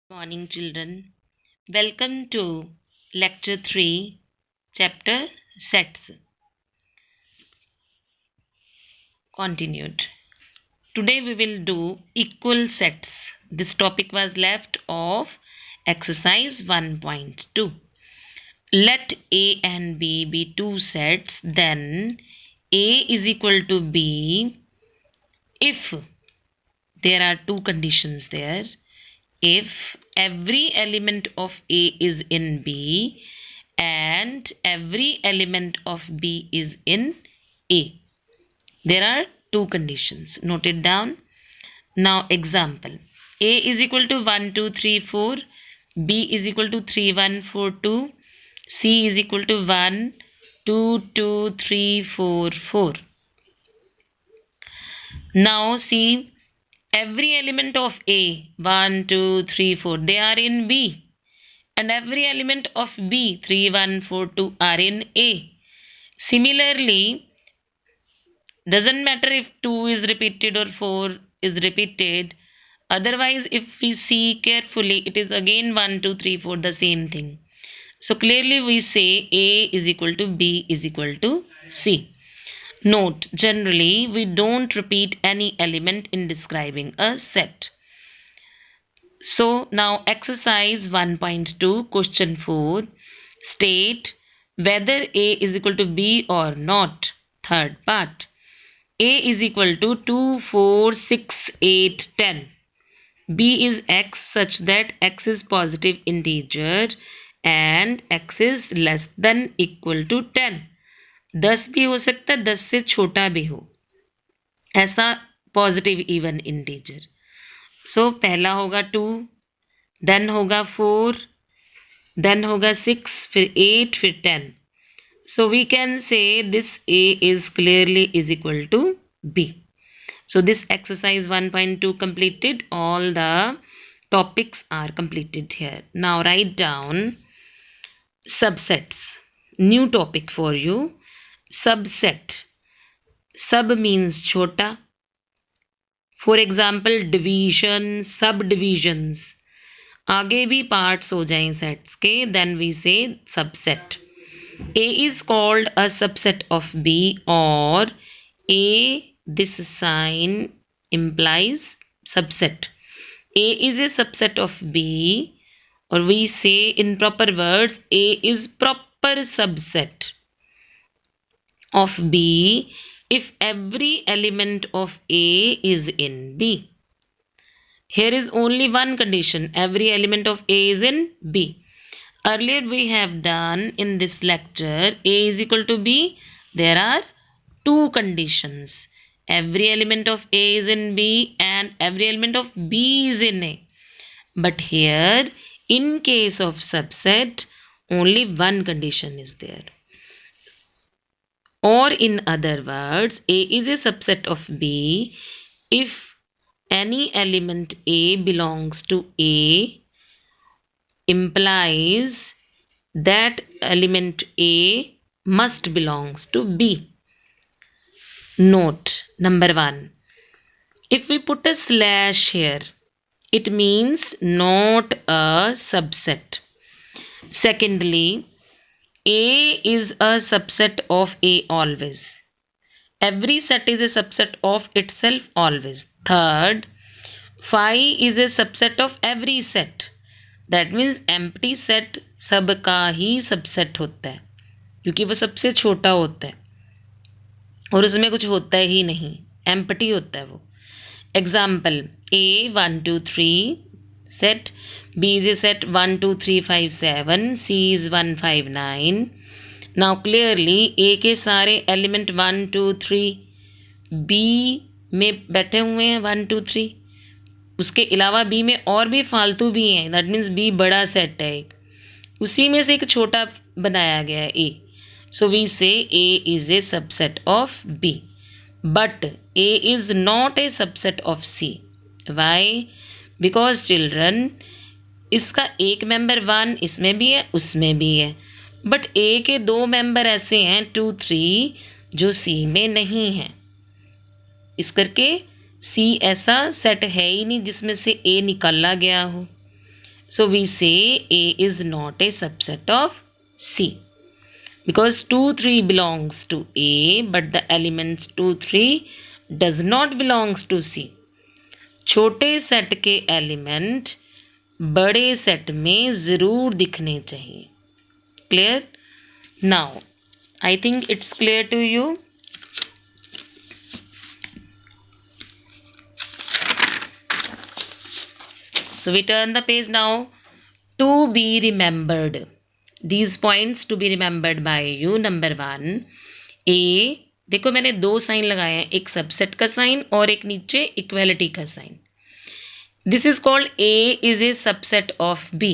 Morning, children. Welcome to Lecture 3, Chapter Sets. Continued. Today we will do equal sets. This topic was left of exercise 1.2. Let A and B be two sets, then A is equal to B if there are two conditions there. If every element of A is in B and every element of B is in A. There are two conditions. Note it down. Now example. A is equal to 1, 2, 3, 4. B is equal to 3, 1, 4, 2. C is equal to 1, 2, 2, 3, 4, 4. Now see, every element of A, 1, 2, 3, 4, they are in B. And every element of B, 3, 1, 4, 2, are in A. Similarly, doesn't matter if 2 is repeated or 4 is repeated. Otherwise, if we see carefully, it is again 1, 2, 3, 4, the same thing. So clearly we say A is equal to B is equal to C. Note, generally we don't repeat any element in describing a set. So now exercise 1.2 question 4, state whether A is equal to B or not. Third part. A is equal to 2, 4, 6, 8, 10. B is x such that x is positive integer and x is less than equal to 10. 10 भी हो सकता है, 10 से छोटा भी हो, ऐसा positive even integer. सो पहला होगा 2, देन होगा 4, देन होगा 6, फिर 8, फिर 10. So we can say this A is clearly is equal to B. So this exercise 1.2 completed. All the topics are completed here. Now write down subsets. New topic for you. Subset. Sub means chota. For example, division, subdivisions. आगे भी parts हो जाएं sets के, then we say subset. A is called a subset of B, or A, this sign implies subset. A is a subset of B, or we say in proper words, A is proper subset of B if every element of A is in B. Here is only one condition, every element of A is in B. Earlier we have done in this lecture A is equal to B. There are two conditions. Every element of A is in B and every element of B is in A. But here, in case of subset, only one condition is there. Or in other words, A is a subset of B if any element A belongs to A, implies that element A must belongs to B. Note number 1. If we put a slash here, it means not a subset. Secondly, A is a subset of A always. Every set is a subset of itself always. Third, phi is a subset of every set. That means empty set सब का ही subset होता है, क्योंकि वो सबसे छोटा होता है और उसमें कुछ होता ही नहीं, एम्प्टी होता है वो. Example, A 1 2 3 set, B is a set 1 2 3 5 7, C is 1 5 9. Now clearly A के सारे एलिमेंट 1 2 3 B में बैठे हुए हैं 1 2 3. उसके अलावा बी में और भी फालतू भी हैं, दैट मीन्स बी बड़ा सेट है एक, उसी में से एक छोटा बनाया गया है ए. So we say A is A subset of B, but A is not a subset of C. Why? Because children, इसका एक मेंबर 1 इसमें भी है उसमें भी है, बट ए के दो मेंबर ऐसे हैं 2 3 जो सी में नहीं हैं. इस करके सी ऐसा सेट है ही नहीं जिसमें से ए निकाला गया हो. So we say A is not a subset of C. Because 2, 3 belongs to A, but the elements 2, 3 does not belongs to C. छोटे सेट के एलिमेंट बड़े सेट में ज़रूर दिखने चाहिए. Clear? Now, I think it's clear to you. So we turn the page now. To be remembered. These points to be remembered by you. Number 1, A. देखो मैंने 2 sign लगाए हैं, एक सबसेट का साइन और एक नीचे इक्वेलिटी का sign. This is called A is A subset of B.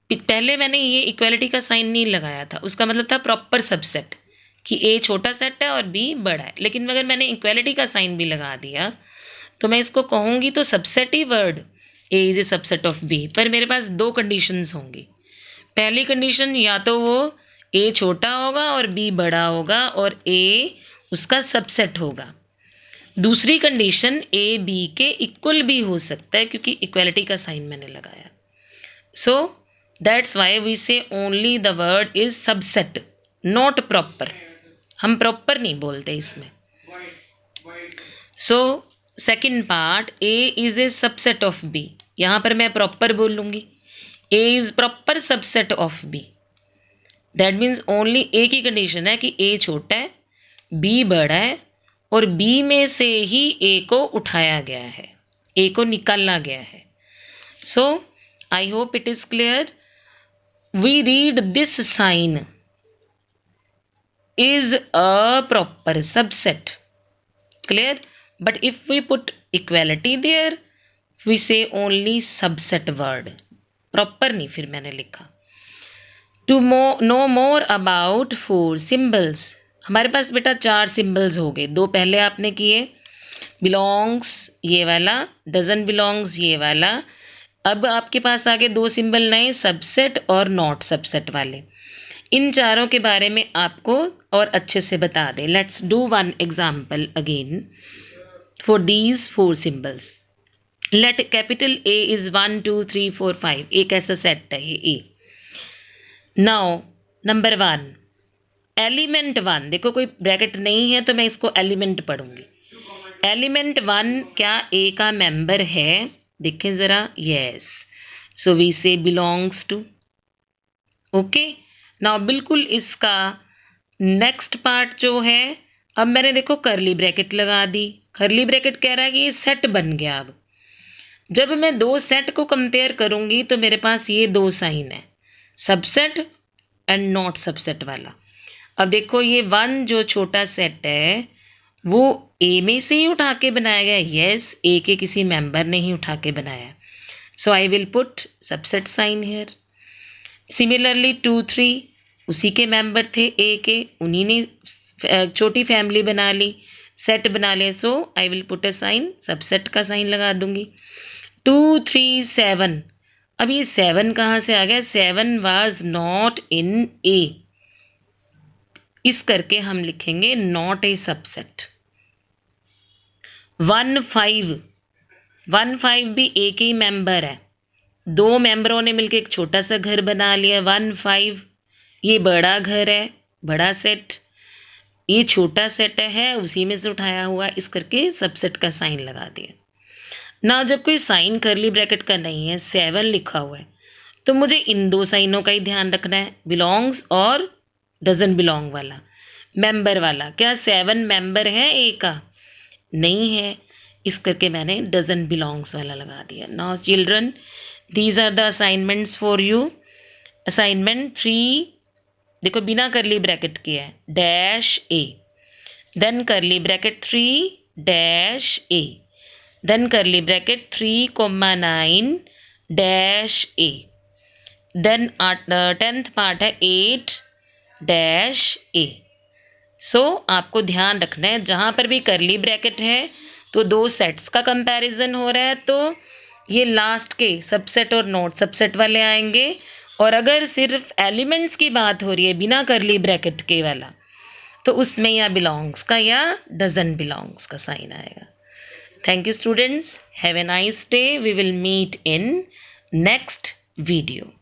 पहले मैंने ये इक्वेलिटी का साइन नहीं लगाया था, उसका मतलब था प्रॉपर सबसेट कि A छोटा सेट है और B बड़ा है. लेकिन अगर मैंने इक्वेलिटी का साइन भी लगा दिया तो मैं इसको कहूँगी तो subset he word A is A subset of B. पर मेरे पास 2 कंडीशंस होंगी. पहली कंडीशन या तो वो A छोटा होगा और B बड़ा होगा और A उसका सबसेट होगा. दूसरी कंडीशन A B के इक्वल भी हो सकता है क्योंकि इक्वलिटी का साइन मैंने लगाया. सो दैट्स वाई वी से only the word is subset, not proper. हम प्रॉपर नहीं बोलते इसमें. So second part, A is A subset of B. यहाँ पर मैं प्रॉपर बोलूँगी A is proper subset of B. That means only A की कंडीशन है कि A छोटा है, B बड़ा है और B में से ही A को उठाया गया है, A को निकाला गया है. So I hope it is clear. We read this sign is a proper subset. Clear? But if we put equality there, we say only subset word. Proper नहीं फिर मैंने लिखा. To know more about 4 symbols. हमारे पास बेटा 4 symbols हो गए. 2 पहले आपने किए, belongs ये वाला, doesn't belongs ये वाला. अब आपके पास आगे 2 सिंबल नए, सबसेट और नॉट सबसेट वाले. इन चारों के बारे में आपको और अच्छे से बता दें. Let's do one example again for these 4 symbols. Let capital A is 1 2 3 4 5. एक ऐसा सेट है ये A. Now number 1, element 1. देखो कोई ब्रैकेट नहीं है तो मैं इसको एलिमेंट पढ़ूंगी. एलिमेंट 1 क्या A का मेंबर है? देखें ज़रा. यस. सो वी से बिलोंग्स टू. ओके. नाउ बिल्कुल इसका नेक्स्ट पार्ट जो है, अब मैंने देखो करली ब्रैकेट लगा दी. करली ब्रैकेट कह रहा है कि ये सेट बन गया. अब जब मैं 2 सेट को कंपेयर करूंगी तो मेरे पास ये 2 साइन है, सबसेट एंड नॉट सबसेट वाला. अब देखो ये 1 जो छोटा सेट है वो A में से ही उठा के बनाया गया. यस, A के किसी मेंबर ने ही उठा के बनाया. So I will put subset sign here. Similarly 2 3 उसी के मेंबर थे A के, उन्हीं ने छोटी फैमिली बना ली, सेट बना लिया. So I will put a sign, subset का साइन लगा दूंगी. 2 3 7. अब ये 7 कहाँ से आ गया? 7 वाज नॉट इन A. इस करके हम लिखेंगे नॉट ए सबसेट. 1 5. 1 5 भी A के ही मेंबर है. 2 मेंबरों ने मिलकर एक छोटा सा घर बना लिया. 1 5 ये बड़ा घर है, बड़ा सेट. ये छोटा सेट है, उसी में से उठाया हुआ. इस करके सबसेट का साइन लगा दिया. ना जब कोई साइन करली ब्रैकेट का नहीं है, 7 लिखा हुआ है, तो मुझे इन 2 साइनों का ही ध्यान रखना है, बिलोंग्स और डजंट बिलोंग वाला, मेंबर वाला. क्या 7 मेंबर है A का? नहीं है. इस करके मैंने डजंट बिलोंग्स वाला लगा दिया. Now children, these are the assignments for you. Assignment 3 देखो बिना करली ब्रैकेट किया है, dash A, then curly bracket 3 dash A, then curly bracket 3,9 dash A, then 10th part है 8 डैश A. सो आपको ध्यान रखना है जहाँ पर भी करली ब्रैकेट है तो 2 सेट्स का कंपैरिजन हो रहा है तो ये लास्ट के सबसेट और नॉट सबसेट वाले आएंगे. और अगर सिर्फ एलिमेंट्स की बात हो रही है बिना करली ब्रैकेट के वाला, तो उसमें या बिलोंग्स का या डजंट बिलोंग्स का साइन आएगा. Thank you, students. Have a nice day. We will meet in next video.